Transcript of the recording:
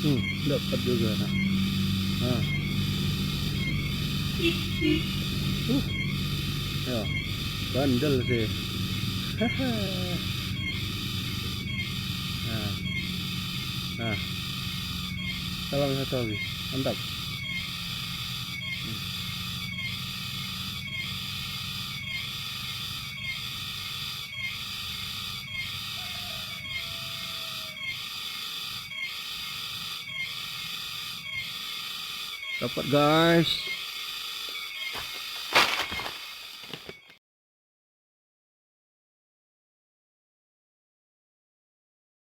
Dapat juga. Nah. Ya, bandel sih. Nah, nah, salam satu lagi, mantap. Dapat guys.